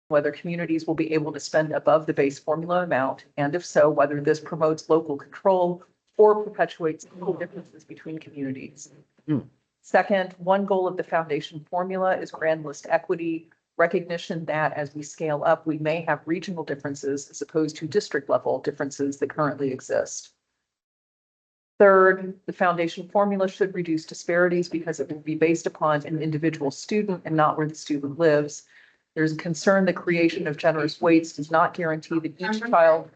whether communities will be able to spend above the base formula amount, and if so, whether this promotes local control or perpetuates differences between communities. Second, one goal of the foundation formula is grand list equity, recognition that as we scale up, we may have regional differences as opposed to district level differences that currently exist. Third, the foundation formula should reduce disparities because it will be based upon an individual student and not where the student lives. There's a concern that creation of generous weights does not guarantee that each child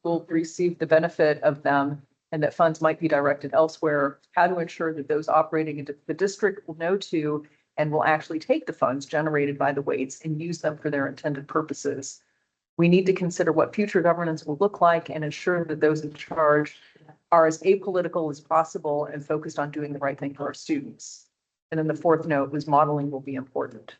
will receive the benefit of them and that funds might be directed elsewhere. How to ensure that those operating in the district will know to and will actually take the funds generated by the weights and use them for their intended purposes. We need to consider what future governance will look like and ensure that those in charge are as apolitical as possible and focused on doing the right thing for our students. And then the fourth note was modeling will be important.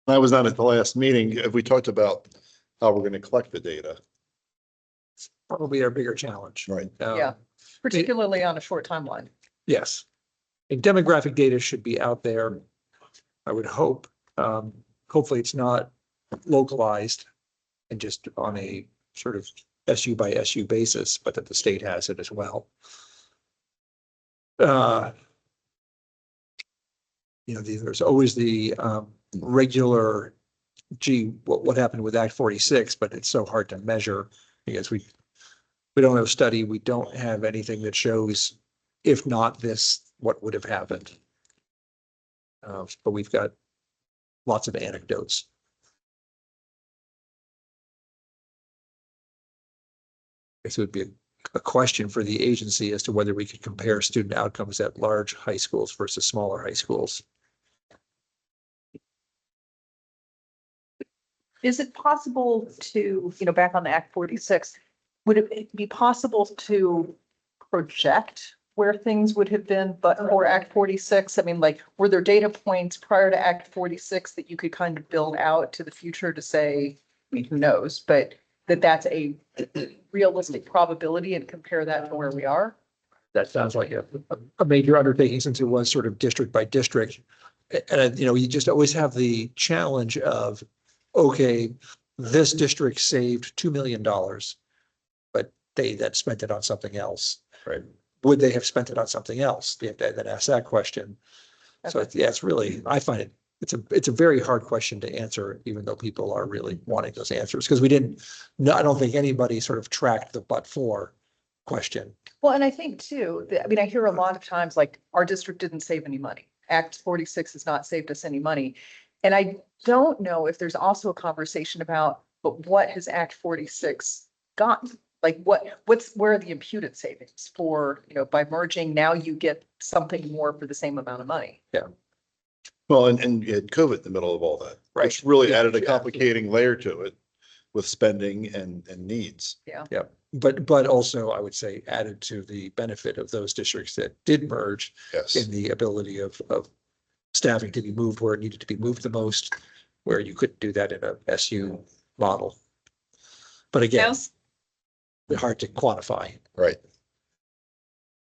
I was not at the last meeting. Have we talked about how we're going to collect the data? Probably our bigger challenge. Right. Yeah, particularly on a short timeline. Yes. And demographic data should be out there, I would hope. Hopefully it's not localized and just on a sort of SU by SU basis, but that the state has it as well. There's always the regular, what happened with Act 46, but it's so hard to measure because we don't have a study. We don't have anything that shows, if not this, what would have happened. But we've got lots of anecdotes. I guess it would be a question for the agency as to whether we could compare student outcomes at large high schools versus smaller high schools. Is it possible to, back on the Act 46, would it be possible to project where things would have been but for Act 46? I mean, like, were there data points prior to Act 46 that you could kind of build out to the future to say, I mean, who knows, but that's a realistic probability and compare that to where we are? That sounds like a major undertaking since it was sort of district by district. And, you just always have the challenge of, okay, this district saved $2 million, but they then spent it on something else. Right. Would they have spent it on something else? You have to then ask that question. So it's really, I find it's a very hard question to answer, even though people are really wanting those answers, because I don't think anybody sort of tracked the but for question. Well, and I think too, I hear a lot of times like our district didn't save any money. Act 46 has not saved us any money. And I don't know if there's also a conversation about, but what has Act 46 gotten? Like where are the imputed savings for, by merging, now you get something more for the same amount of money. Yeah. Well, and you had COVID in the middle of all that, Right. which really added a complicating layer to it with spending and needs. Yeah. Yeah. But also I would say added to the benefit of those districts that did merge Yes. in the ability of staffing to be moved where it needed to be moved the most, where you couldn't do that in a SU model. But again, Yes. hard to quantify. Right.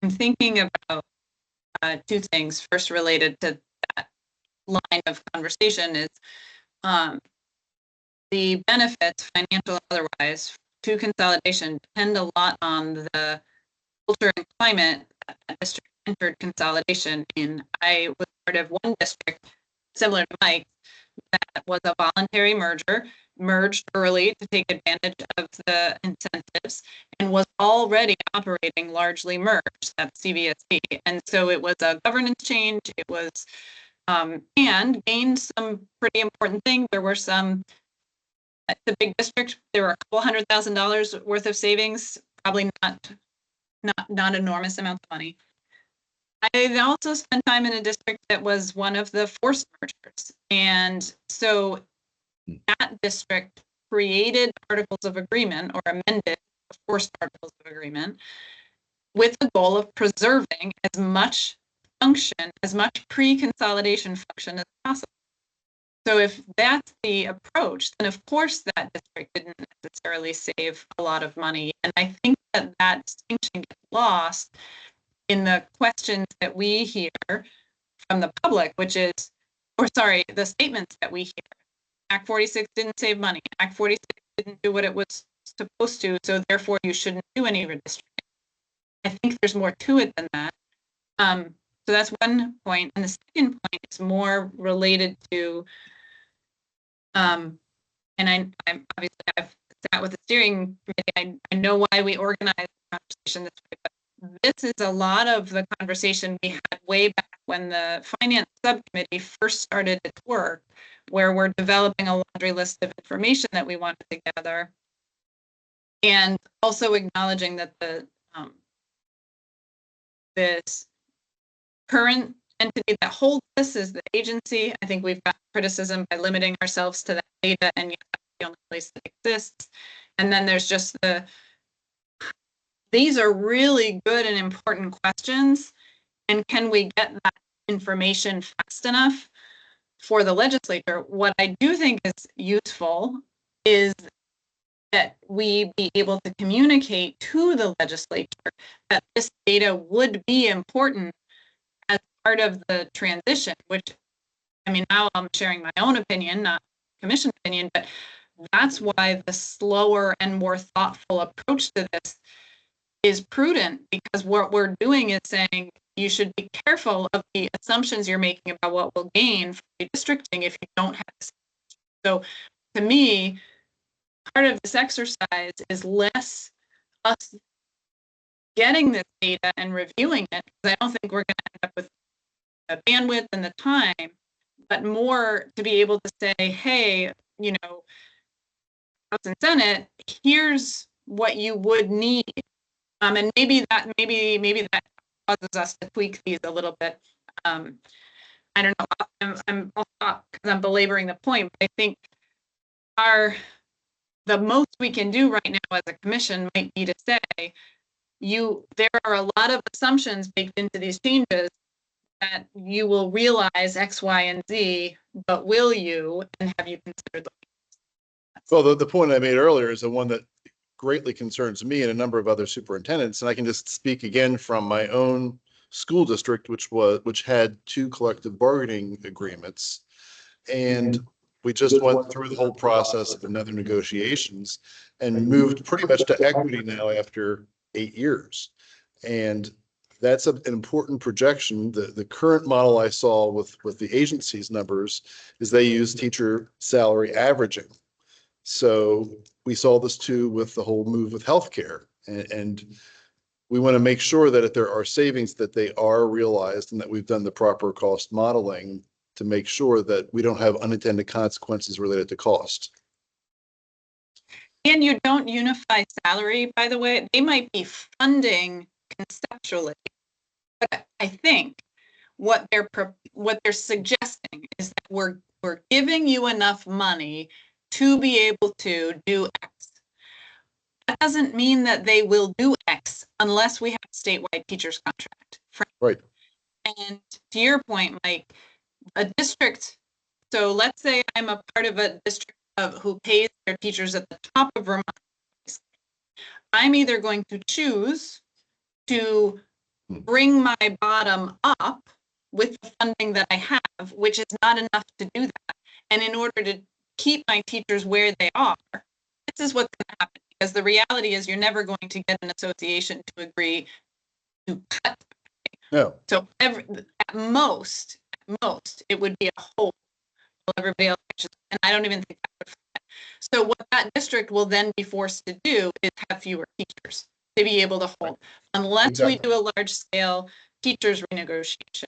I'm thinking about two things. First, related to that line of conversation is the benefits, financial or otherwise, to consolidation depend a lot on the culture and climate that the district entered consolidation in. I was part of one district similar to Mike that was a voluntary merger, merged early to take advantage of the incentives, and was already operating largely merged. That's CVSD. And so it was a governance change. It was, and gained some pretty important things. There were some, at the big district, there were a couple $100,000 worth of savings, probably not enormous amounts of money. I also spent time in a district that was one of the forced mergers. And so that district created articles of agreement or amended the forced articles of agreement with the goal of preserving as much function, as much pre-consolidation function as possible. So if that's the approach, then of course that district didn't necessarily save a lot of money. And I think that that distinction gets lost in the questions that we hear from the public, which is, or sorry, the statements that we hear. Act 46 didn't save money. Act 46 didn't do what it was supposed to, so therefore you shouldn't do any redistricting. I think there's more to it than that. So that's one point. And the second point is more related to, and I'm obviously I've sat with the steering committee. I know why we organize the conversation this way, but this is a lot of the conversation we had way back when the finance subcommittee first started its work, where we're developing a laundry list of information that we want to gather. And also acknowledging that this current entity that holds this is the agency. I think we've got criticism by limiting ourselves to that data, and yet that's the only place that exists. And then there's just these are really good and important questions. And can we get that information fast enough for the legislature? What I do think is useful is that we be able to communicate to the legislature that this data would be important as part of the transition, which, I mean, now I'm sharing my own opinion, not commission opinion, but that's why the slower and more thoughtful approach to this is prudent, because what we're doing is saying you should be careful of the assumptions you're making about what will gain from redistricting if you don't have this. So to me, part of this exercise is less us getting this data and reviewing it, because I don't think we're going to end up with the bandwidth and the time, but more to be able to say, hey, you know, House and Senate, here's what you would need. And maybe that causes us to tweak these a little bit. I don't know. I'm belaboring the point, but I think the most we can do right now as a commission might be to say, there are a lot of assumptions baked into these changes that you will realize X, Y, and Z, but will you, and have you considered them? Well, the point I made earlier is the one that greatly concerns me and a number of other superintendents. And I can just speak again from my own school district, which had 2 collective bargaining agreements. And we just went through the whole process of another negotiations and moved pretty much to equity now after 8 years. And that's an important projection. The current model I saw with the agency's numbers is they use teacher salary averaging. So we saw this too with the whole move with healthcare, and we want to make sure that if there are savings, that they are realized and that we've done the proper cost modeling to make sure that we don't have unintended consequences related to cost. And you don't unify salary, by the way. They might be funding conceptually, but I think what they're suggesting is that we're giving you enough money to be able to do X. That doesn't mean that they will do X unless we have a statewide teachers contract. Right. And to your point, Mike, a district, so let's say I'm a part of a district who pays their teachers at the top of Vermont. I'm either going to choose to bring my bottom up with the funding that I have, which is not enough to do that. And in order to keep my teachers where they are, this is what's going to happen. Because the reality is you're never going to get an association to agree to cut. No. So at most, it would be a whole. Everybody else, and I don't even think that would fly. So what that district will then be forced to do is have fewer teachers to be able to hold, unless we do a large scale teachers renegotiation.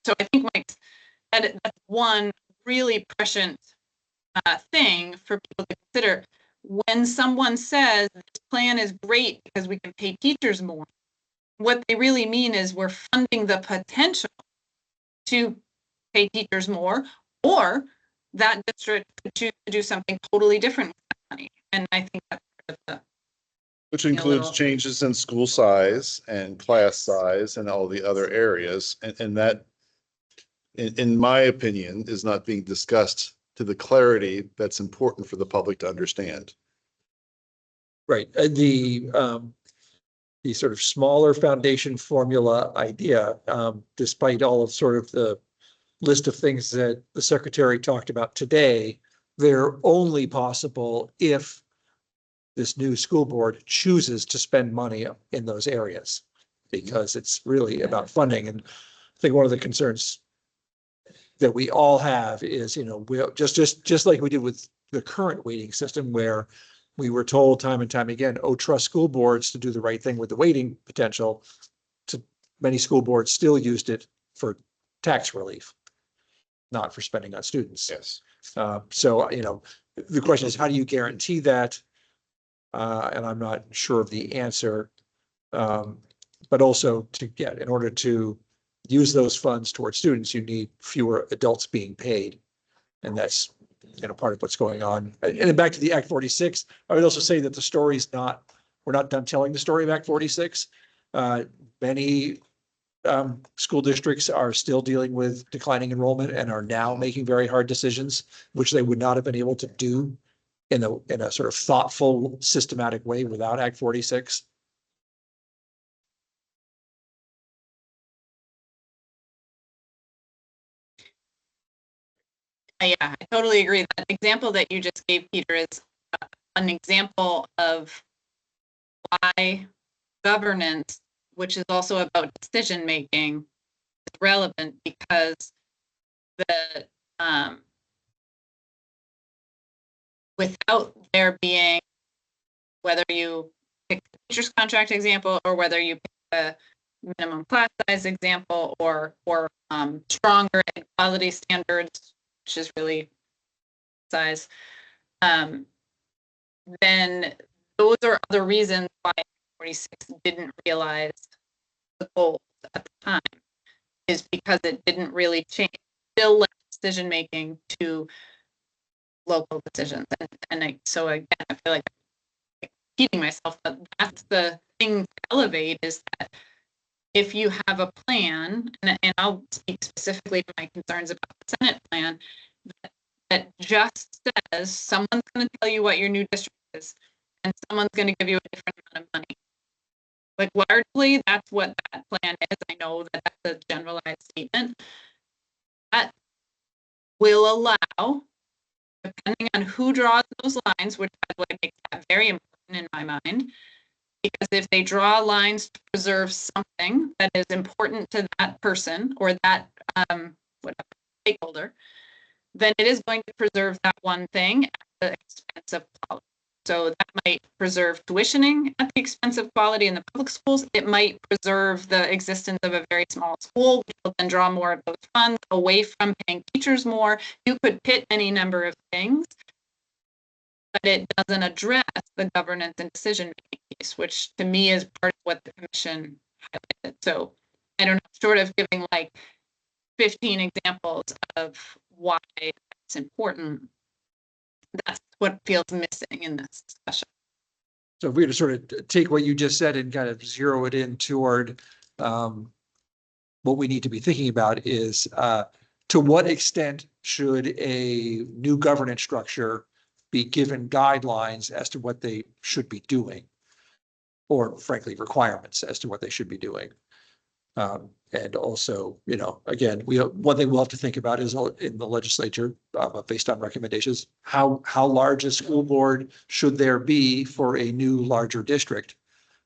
So I think, Mike, that's one really prescient thing for people to consider. When someone says this plan is great because we can pay teachers more, what they really mean is we're funding the potential to pay teachers more, or that district could choose to do something totally different with that money. And I think that's part of which includes changes in school size and class size and all the other areas. And that in my opinion, is not being discussed to the clarity that's important for the public to understand. Right. The sort of smaller foundation formula idea, despite all of sort of the list of things that the secretary talked about today, they're only possible if this new school board chooses to spend money in those areas, because it's really about funding. And I think one of the concerns that we all have is, we just like we did with the current weighting system, where we were told time and time again, oh, trust school boards to do the right thing with the weighting potential. Many school boards still used it for tax relief, not for spending on students. Yes. So, the question is, how do you guarantee that? And I'm not sure of the answer. But also in order to use those funds towards students, you need fewer adults being paid. And that's, part of what's going on. And then back to the Act 46, I would also say that the story's we're not done telling the story of Act 46. Many school districts are still dealing with declining enrollment and are now making very hard decisions, which they would not have been able to do in a sort of thoughtful, systematic way without Act 46. Yeah, I totally agree. That example that you just gave, Peter, is an example of why governance, which is also about decision making, is relevant, because the without there being, whether you pick the teacher's contract example or whether you pick the minimum class size example or stronger quality standards, which is really size, then those are other reasons why 46 didn't realize the goals at the time, is because it didn't really change, still left decision making to local decisions. So again, I feel like I'm repeating myself, but that's the thing to elevate, is that if you have a plan, and I'll speak specifically to my concerns about the Senate plan, that just says someone's going to tell you what your new district is, and someone's going to give you a different amount of money. Like, largely, that's what that plan is. I know that that's a generalized statement. That will allow, depending on who draws those lines, which is what makes that very important in my mind, because if they draw lines to preserve something that is important to that person or that whatever stakeholder, then it is going to preserve that one thing at the expense of quality. So that might preserve tuitioning at the expense of quality in the public schools. It might preserve the existence of a very small school, which will then draw more of those funds away from paying teachers more. You could pit any number of things, but it doesn't address the governance and decision-making piece, which to me is part of what the commission highlighted. So I don't know, short of giving like 15 examples of why it's important, that's what feels missing in this discussion. So if we were to sort of take what you just said and kind of zero it in toward what we need to be thinking about is to what extent should a new governance structure be given guidelines as to what they should be doing, or frankly, requirements as to what they should be doing. And also, again, one thing we'll have to think about is in the legislature, based on recommendations, how large a school board should there be for a new larger district?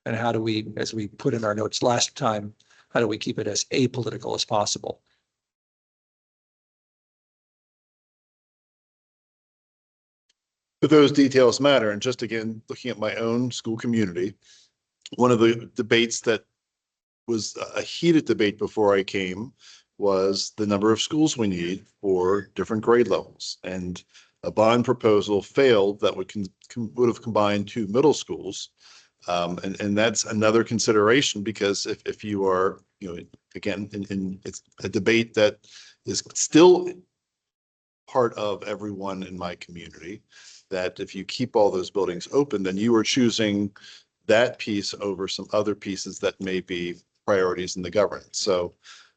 And how do we, as we put in our notes last time, how do we keep it as apolitical as possible? But those details matter. And just again, looking at my own school community, one of the debates that was a heated debate before I came was the number of schools we need for different grade levels. And a bond proposal failed that would have combined 2 middle schools. And that's another consideration, because if you are, again, it's a debate that is still part of everyone in my community, that if you keep all those buildings open, then you are choosing that piece over some other pieces that may be priorities in the governance. So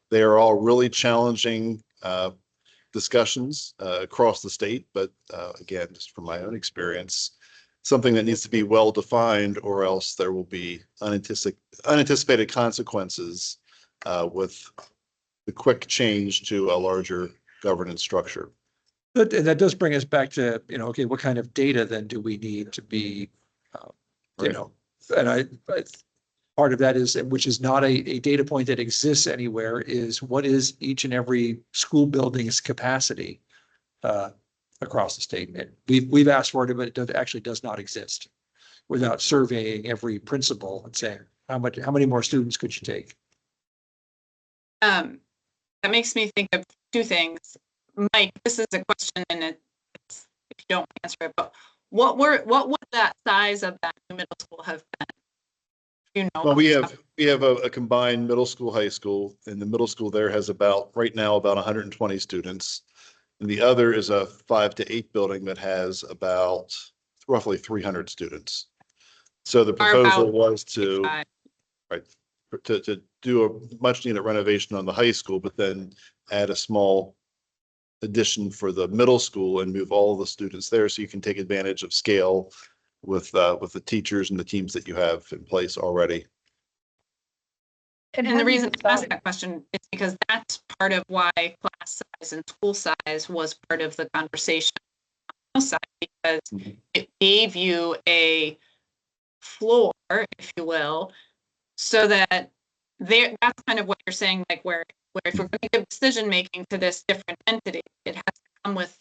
they are all really challenging discussions across the state, but again, just from my own experience, something that needs to be well defined, or else there will be unanticipated consequences with the quick change to a larger governance structure. But and that does bring us back to, okay, what kind of data then do we need to be, Right. and part of that is, which is not a data point that exists anywhere, is what is each and every school building's capacity across the state. And we've asked for it, but it actually does not exist without surveying every principal and saying, how many more students could you take? That makes me think of two things. Mike, this is a question, and it's, if you don't answer it, but what would that size of that new middle school have been? You know, Well, we have a combined middle school, high school, and the middle school there has right now about 120 students. And the other is a 5 to 8 building that has about roughly 300 students. So the proposal was to do a much needed renovation on the high school, but then add a small addition for the middle school and move all of the students there, so you can take advantage of scale with the teachers and the teams that you have in place already. And the reason I asked that question is because that's part of why class size and school size was part of the conversation on the side, because it gave you a floor, if you will, so that that's kind of what you're saying, like where if we're going to give decision making to this different entity, it has to come with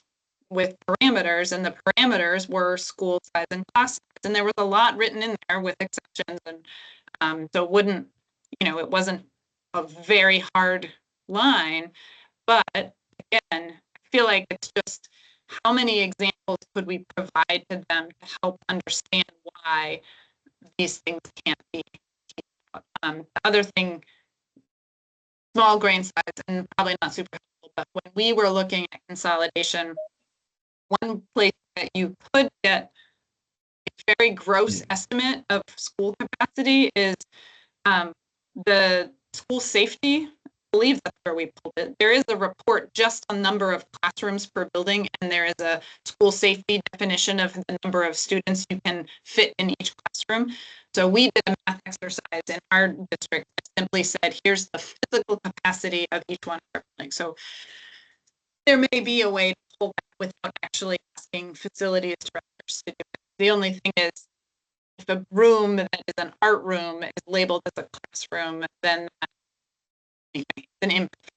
parameters, and the parameters were school size and class size, and there was a lot written in there with exceptions, and so it wasn't a very hard line, but again, I feel like it's just how many examples could we provide to them to help understand why these things can't be. The other thing, small grain size, and probably not super helpful, but when we were looking at consolidation, one place that you could get a very gross estimate of school capacity is the school safety. I believe that's where we pulled it. There is a report just on number of classrooms per building, and there is a school safety definition of the number of students you can fit in each classroom. So we did a math exercise in our district that simply said, here's the physical capacity of each one of our buildings. So there may be a way to pull that without actually asking facilities directors to do it. The only thing is, if a room that is an art room is labeled as a classroom, then an impact.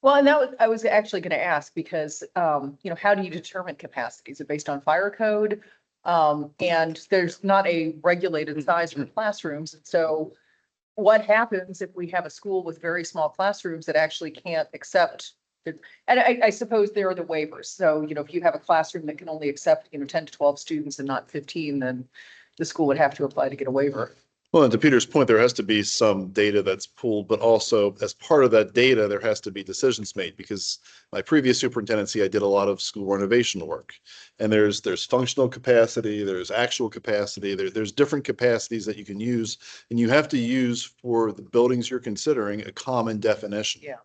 Well, and I was actually going to ask, because, how do you determine capacity? Is it based on fire code? And there's not a regulated size for classrooms. So what happens if we have a school with very small classrooms that actually can't accept it? And I suppose there are the waivers. So, if you have a classroom that can only accept, 10 to 12 students and not 15, then the school would have to apply to get a waiver. Well, and to Peter's point, there has to be some data that's pulled, but also as part of that data, there has to be decisions made, because my previous superintendency, I did a lot of school renovation work, and there's functional capacity, there's actual capacity, there's different capacities that you can use, and you have to use for the buildings you're considering a common definition. Yeah.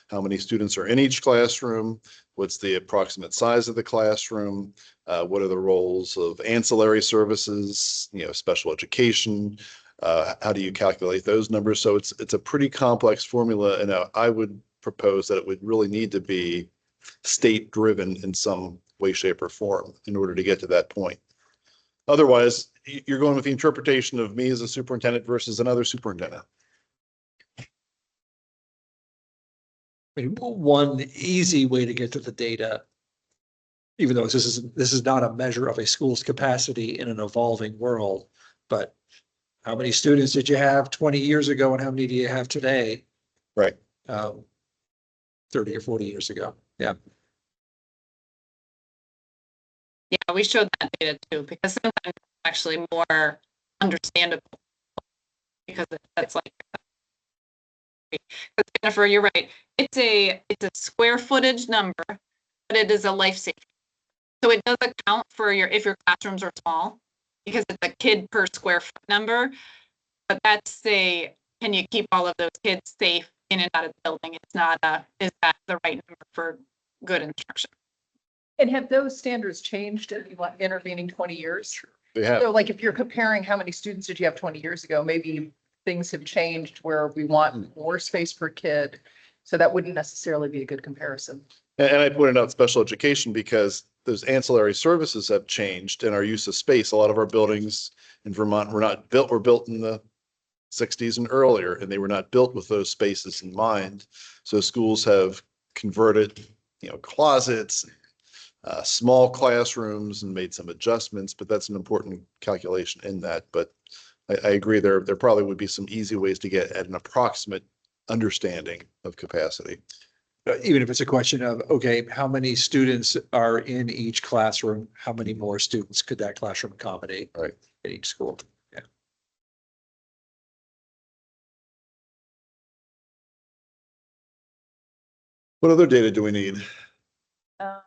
How many students are in each classroom? What's the approximate size of the classroom? What are the roles of ancillary services, special education? How do you calculate those numbers? So it's a pretty complex formula, and I would propose that it would really need to be state driven in some way, shape, or form in order to get to that point. Otherwise, you're going with the interpretation of me as a superintendent versus another superintendent. I mean, one easy way to get to the data, even though this is not a measure of a school's capacity in an evolving world, but how many students did you have 20 years ago and how many do you have today? Right. 30 or 40 years ago. Yeah. Yeah, we showed that data too, because sometimes it's actually more understandable, because that's like, Jennifer, you're right. It's a square footage number, but it is a life safety. So it does account for if your classrooms are small, because it's a kid per square foot number. But can you keep all of those kids safe in and out of the building. It's not is that the right number for good instruction? And have those standards changed in the intervening 20 years? They have. So like if you're comparing how many students did you have 20 years ago, maybe things have changed where we want more space per kid. So that wouldn't necessarily be a good comparison. And I pointed out special education because those ancillary services have changed in our use of space. A lot of our buildings in Vermont were built in the 60s and earlier, and they were not built with those spaces in mind. So schools have converted, closets, small classrooms and made some adjustments, but that's an important calculation in that. But I agree there probably would be some easy ways to get at an approximate understanding of capacity. Even if it's a question of, okay, how many students are in each classroom? How many more students could that classroom accommodate? Right. At each school? Yeah. What other data do we need? So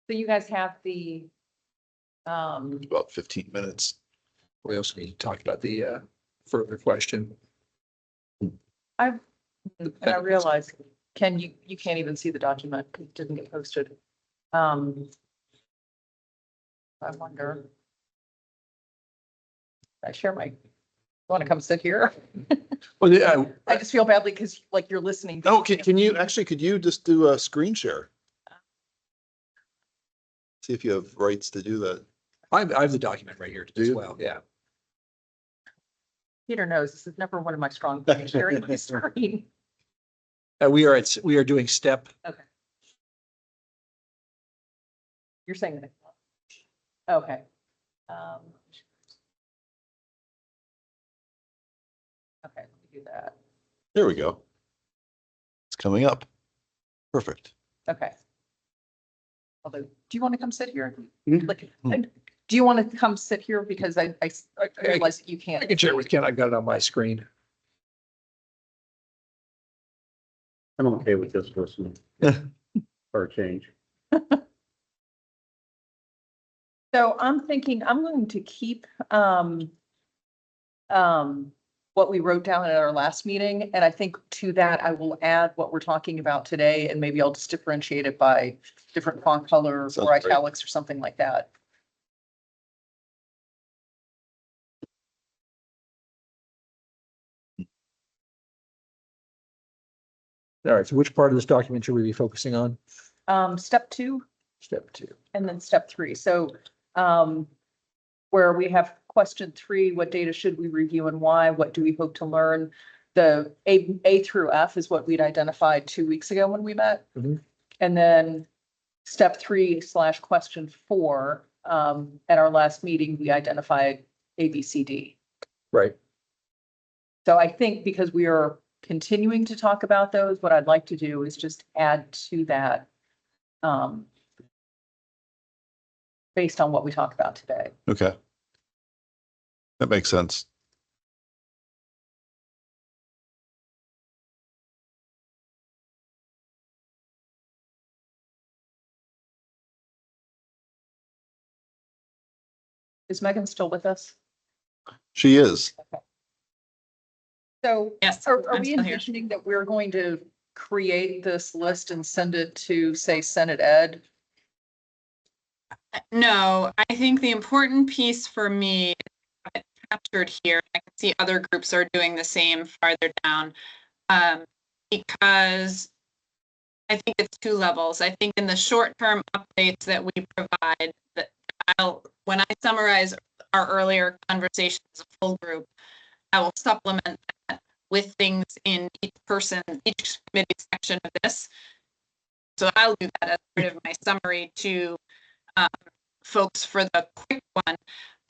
you guys have the, About 15 minutes. We also need to talk about the further question. and I realize, Ken, you can't even see the document. It didn't get posted. I wonder. I share my, want to come sit here? Well, yeah. I just feel badly because like you're listening. Oh, could you just do a screen share? See if you have rights to do that. I have the document right here Do as you? well. Yeah. Peter knows this is never one of my strong points, sharing my screen. We are doing step. Okay. You're saying that. Okay. Okay, let me do that. There we go. It's coming up. Perfect. Okay. Although, do you want to come sit here? Mhm. Like, do you want to come sit here? Because I realize that you can't. I can share it with Ken. I've got it on my screen. I'm okay with this listening. For a change. So I'm thinking I'm going to keep what we wrote down at our last meeting. And I think to that, I will add what we're talking about today, and maybe I'll just differentiate it by different font color Sounds or great. italics or something like that. All right. So which part of this document should we be focusing on? Step 2 Step 2. and then step 3. So where we have question 3, what data should we review and why? What do we hope to learn? The A through F is what we'd identified 2 weeks ago when we met. Mhm. And then step 3 / question 4, at our last meeting, we identified A, B, C, D. Right. So I think because we are continuing to talk about those, what I'd like to do is just add to that based on what we talked about today. Okay. That makes sense. Is Megan still with us? She is. So Yes, are I'm we still here. envisioning that we're going to create this list and send it to, say, Senate Ed? No, I think the important piece for me is captured here. I can see other groups are doing the same farther down, because I think it's 2 levels. I think in the short-term updates that we provide, that when I summarize our earlier conversations as a full group, I will supplement that with things in each committee section of this. So I'll do that as part of my summary to folks for the quick one.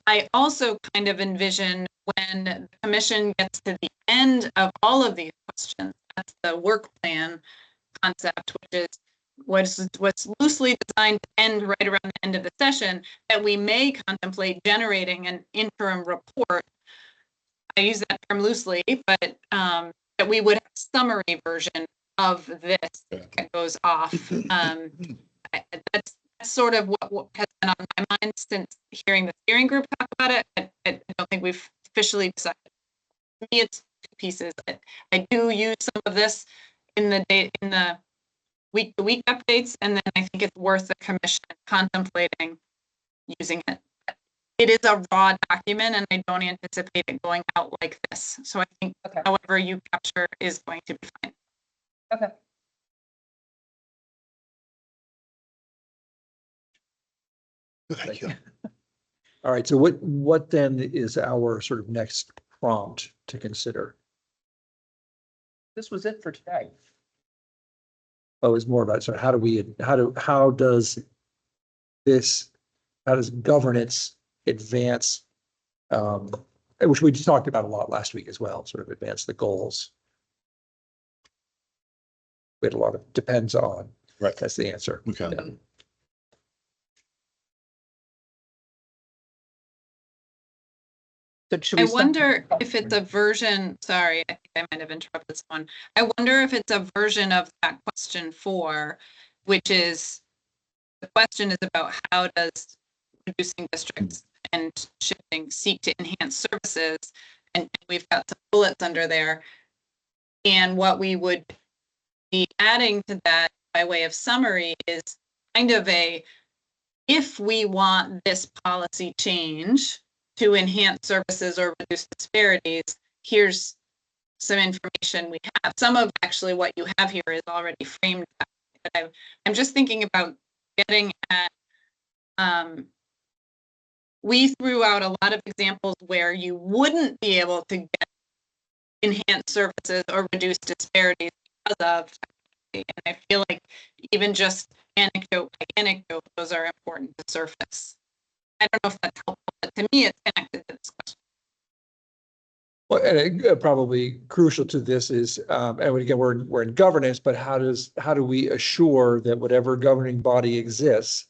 I also kind of envision when the commission gets to the end of all of these questions, that's the work plan concept, which is what's loosely designed to end right around the end of the session, that we may contemplate generating an interim report. I use that term loosely, but that we would have a summary version of this that goes off. That's sort of what has been on my mind since hearing the steering group talk about it. I don't think we've officially decided. To me, it's pieces. I do use some of this in the week-to-week updates, and then I think it's worth the commission contemplating using it. It is a raw document, and I don't anticipate it going out like this. So I think Okay. however you capture is going to be fine. Okay. Thank you. All right, so what then is our sort of next prompt to consider? This was it for today. Oh, it's more about, so how does governance advance, which we just talked about a lot last week as well, sort of advance the goals. We had a lot of depends on. Right. That's the answer. Okay. Yeah. So should I we spend- wonder if it's a version, sorry, I think I might have interrupted someone. I wonder if it's a version of that question 4, which is, the question is about how does reducing districts and shifting seek to enhance services? And we've got some bullets under there. And what we would be adding to that by way of summary is kind of if we want this policy change to enhance services or reduce disparities, here's some information we have. Some of actually what you have here is already framed. But I'm just thinking about getting at, we threw out a lot of examples where you wouldn't be able to get enhanced services or reduce disparities because of technology. And I feel like even just anecdote by anecdote, those are important to surface. I don't know if that's helpful, but to me, it's connected to this question. Well, and probably crucial to this is, and again, we're in governance, but how do we assure that whatever governing body exists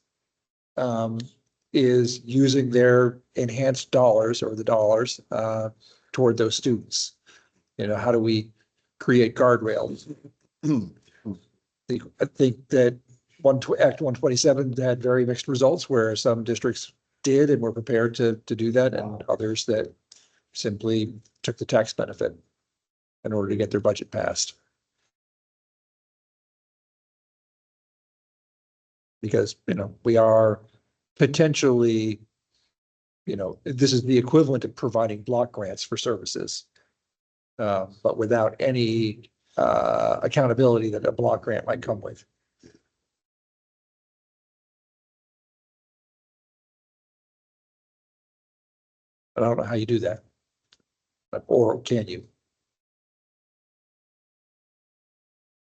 is using their enhanced dollars or the dollars toward those students? You know, how do we create guardrails? I think that Act 127 had very mixed results, where some districts did and were prepared to do that, and others that simply took the tax benefit in order to get their budget passed. Because, you know, we are potentially, you know, this is the equivalent of providing block grants for services, but without any accountability that a block grant might come with. I don't know how you do that. Or can you?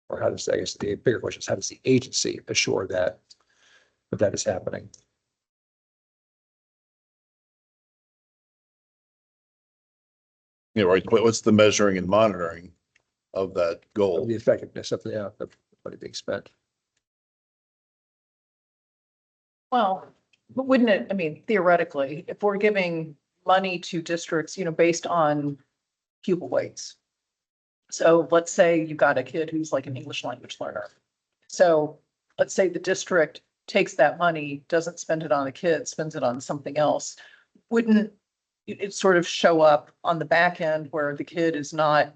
Or how does, I guess the bigger question is, how does the agency assure that that is happening? Yeah, right. What's the measuring and monitoring of that Of goal? the effectiveness of the money being spent. Well, but wouldn't it, I mean, theoretically, if we're giving money to districts, you know, based on pupil weights. So let's say you've got a kid who's like an English language learner. So let's say the district takes that money, doesn't spend it on a kid, spends it on something else. Wouldn't it sort of show up on the back end where the kid is not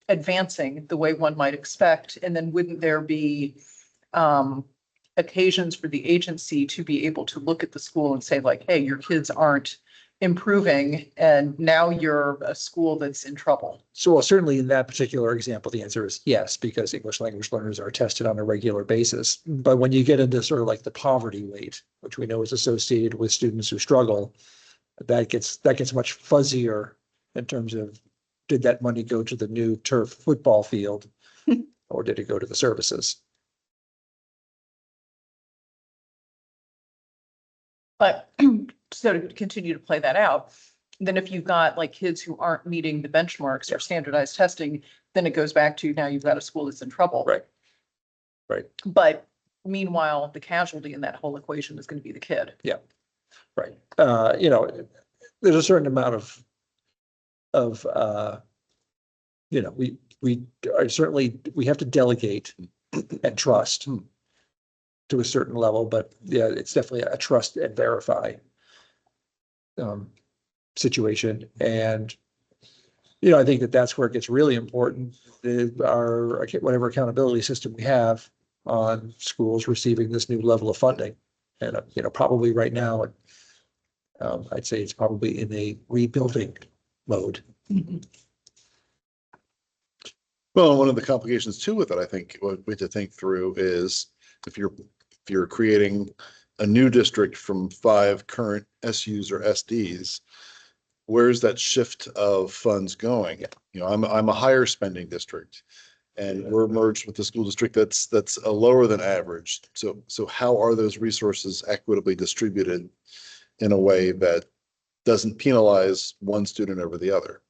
advancing the way one might expect? And then wouldn't there be occasions for the agency to be able to look at the school and say like, hey, your kids aren't improving and now you're a school that's in trouble? So well, certainly in that particular example, the answer is yes, because English language learners are tested on a regular basis. But when you get into sort of like the poverty rate, which we know is associated with students who struggle, that gets much fuzzier in terms of, did that money go to the new turf football field or did it go to the services? But so to continue to play that out, then if you've got like kids who aren't meeting the benchmarks or standardized testing, then it goes back to now you've got a school that's in trouble. Right. Right. But meanwhile, the casualty in that whole equation is going to be the kid. Right. You know, there's a certain amount of you know, we are certainly, we have to delegate and trust to a certain level, but yeah, it's definitely a trust and verify. situation. And, I think that that's where it gets really important. Our, whatever accountability system we have on schools receiving this new level of funding. And, probably right now, I'd say it's probably in a rebuilding mode. Well, one of the complications too with it, I think, what we have to think through is if you're creating a new district from 5 current SUs or SDs, where's that shift of funds going? I'm a higher spending district, and we're merged with the school district that's a lower than average. So how are those resources equitably distributed in a way that doesn't penalize one student over the other?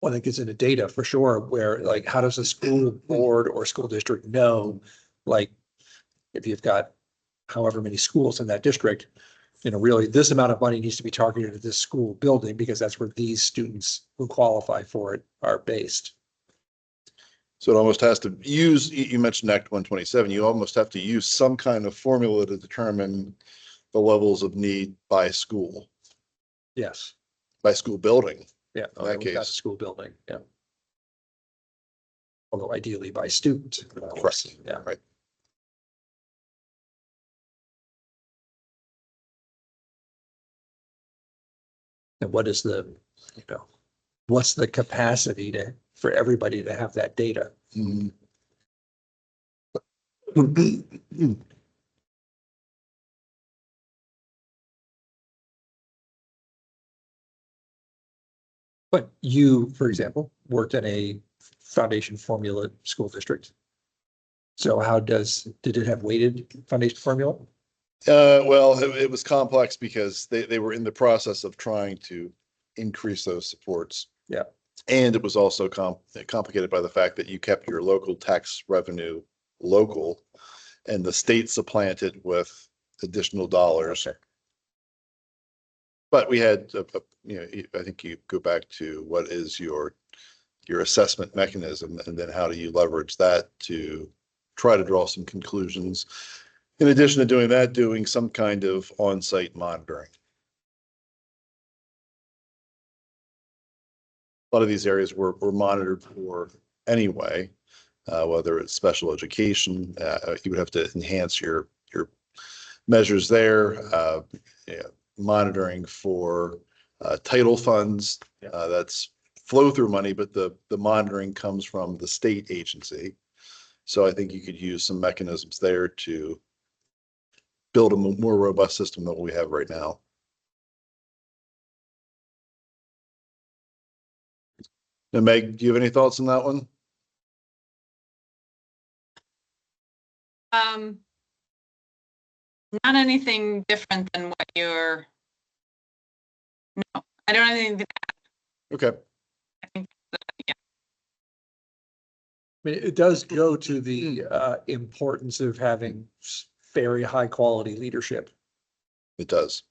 Well, that gets into data for sure, where like, how does a school board or school district know, like, if you've got however many schools in that district, really this amount of money needs to be targeted at this school building because that's where these students who qualify for it are based. So it almost has to use, you mentioned Act 127, you almost have to use some kind of formula to determine the levels of need by school, Yes. by school building. Yeah. In that we've got a case. school building. Yeah. Although ideally by student. Correct. Yeah. Right. And what is what's the capacity for everybody to have that data? Mhm. But you, for example, worked in a foundation formula school district. So did it have weighted foundation formula? Well, it was complex because they were in the process of trying to increase those supports. Yeah. And it was also complicated by the fact that you kept your local tax revenue local and the state supplanted with additional dollars. Okay. But we had, I think you go back to what is your assessment mechanism, and then how do you leverage that to try to draw some conclusions. In addition to doing that, doing some kind of on-site monitoring. A lot of these areas were monitored for anyway, whether it's special education, you would have to enhance your measures there, monitoring for title funds. That's flow through money, but the monitoring comes from the state agency. So I think you could use some mechanisms there to build a more robust system than what we have right now. And Meg, do you have any thoughts on that one? Not anything different than what no, I don't have anything to Okay. I think, I mean, it does go to the importance of having very high quality leadership. It does.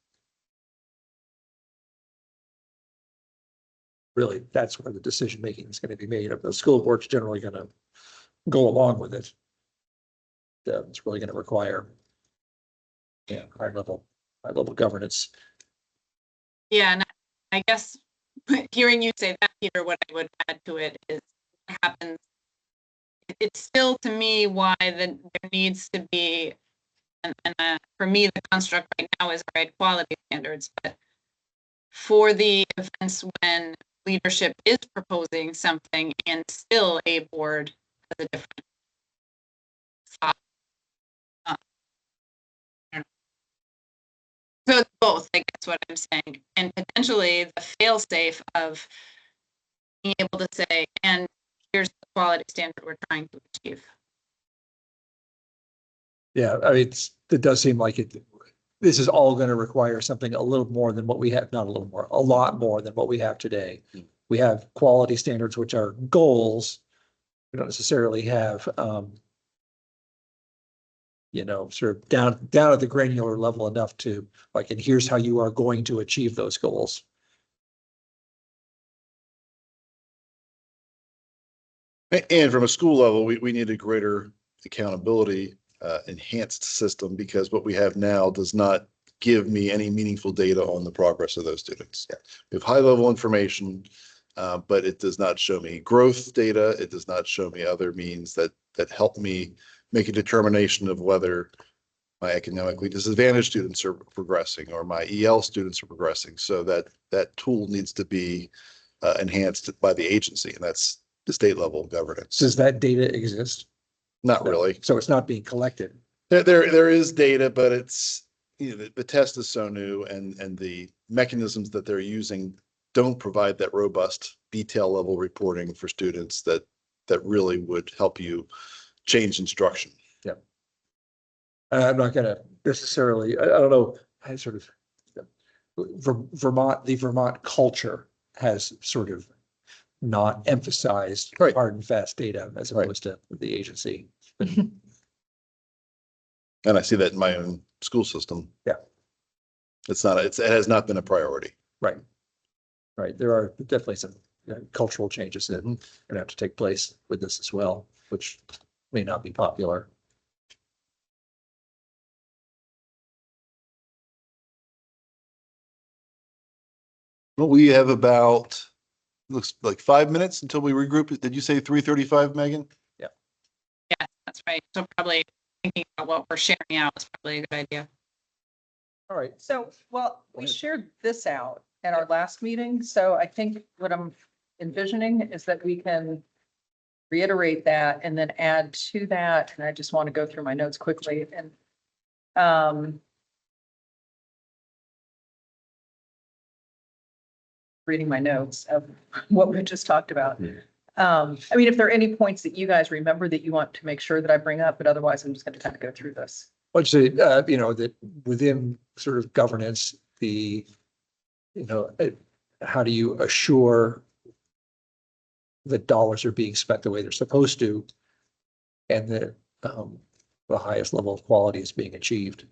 Really, that's where the decision making is going to be made. If the school board's generally going to go along with it, it's really going to require high level governance. yeah, and I guess hearing you say that, Peter, what I would add to it is what happens. It's still to me why there needs to be, and for me, the construct right now is right quality standards, but for the events when leadership is proposing something and still a board has a different thought. So it's both, I guess what I'm saying, and potentially the fail safe of being able to say, and here's the quality standard we're trying to achieve. Yeah, I mean, it does seem like this is all going to require something a little more than what we have, not a little more, a lot more than what we have today. We have quality standards, which are goals. We don't necessarily have, sort of down at the granular level enough to like, and here's how you are going to achieve those goals. And from a school level, we need a greater accountability, enhanced system, because what we have now does not give me any meaningful data on the progress of those students. We have high level information, but it does not show me growth data. It does not show me other means that help me make a determination of whether my economically disadvantaged students are progressing or my EL students are progressing. So that tool needs to be enhanced by the agency, and that's the state level governance. Does that data exist? Not really. So it's not being collected. There is data, but it's, the test is so new and the mechanisms that they're using don't provide that robust detail level reporting for students that really would help you change instruction. I'm not gonna necessarily, I don't know, I sort of, Vermont, the Vermont culture has sort of not emphasized Right. hard and fast data as Right. opposed to the agency. And I see that in my own school system. Yeah. It has not been a priority. Right. Right. There are definitely some cultural changes that are gonna have to take place with this as well, which may not be popular. Well, we have about, looks like 5 minutes until we regroup. Did you say 3:35, Megan? Yeah, that's right. So probably thinking about what we're sharing out is probably a good idea. All right. So, well, we ahead. shared this out at our last meeting, so I think what I'm envisioning is that we can reiterate that and then add to that, and I just want to go through my notes quickly and reading my notes of what we just talked about. I mean, if there are any points that you guys remember that you want to make sure that I bring up, but otherwise I'm just going to kind of go through this. I'd say, that within sort of governance, how do you assure that dollars are being spent the way they're supposed to, and that the highest level of quality is being achieved?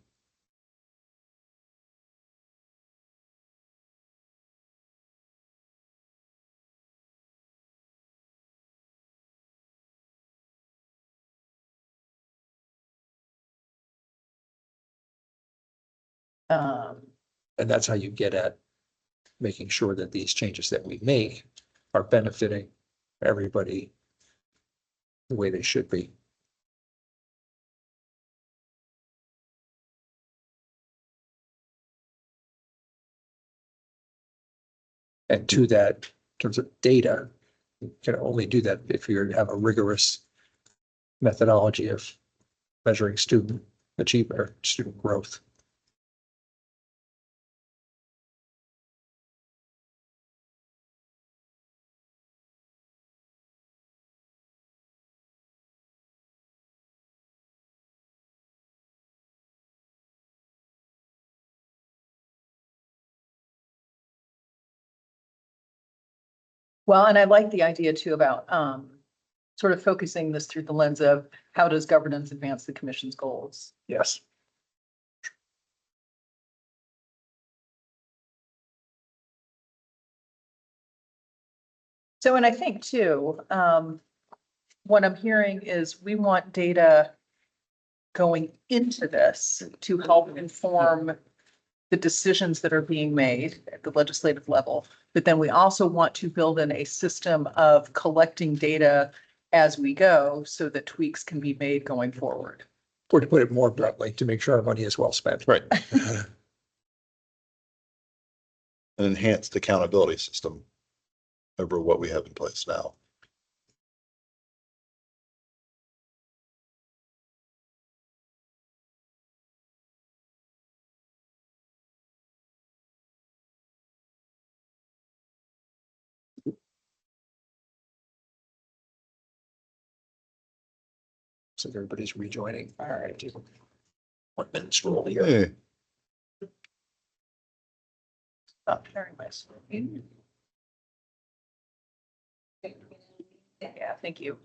And that's how you get at making sure that these changes that we make are benefiting everybody the way they should be. And to that, in terms of data, you can only do that if you have a rigorous methodology of measuring student achievement or student growth. Well, and I like the idea too about sort of focusing this through the lens of how does governance advance the commission's goals? Yes. So, and I think too, what I'm hearing is we want data going into this to help inform the decisions that are being made at the legislative level. But then we also want to build in a system of collecting data as we go so that tweaks can be made going forward. Or to put it more bluntly, to make sure our money is well spent. Right. An enhanced accountability system over what we have in place now. So everybody's rejoining. All right. 1 minute scroll here. Hey, Stop sharing my screen. Yeah, thank you.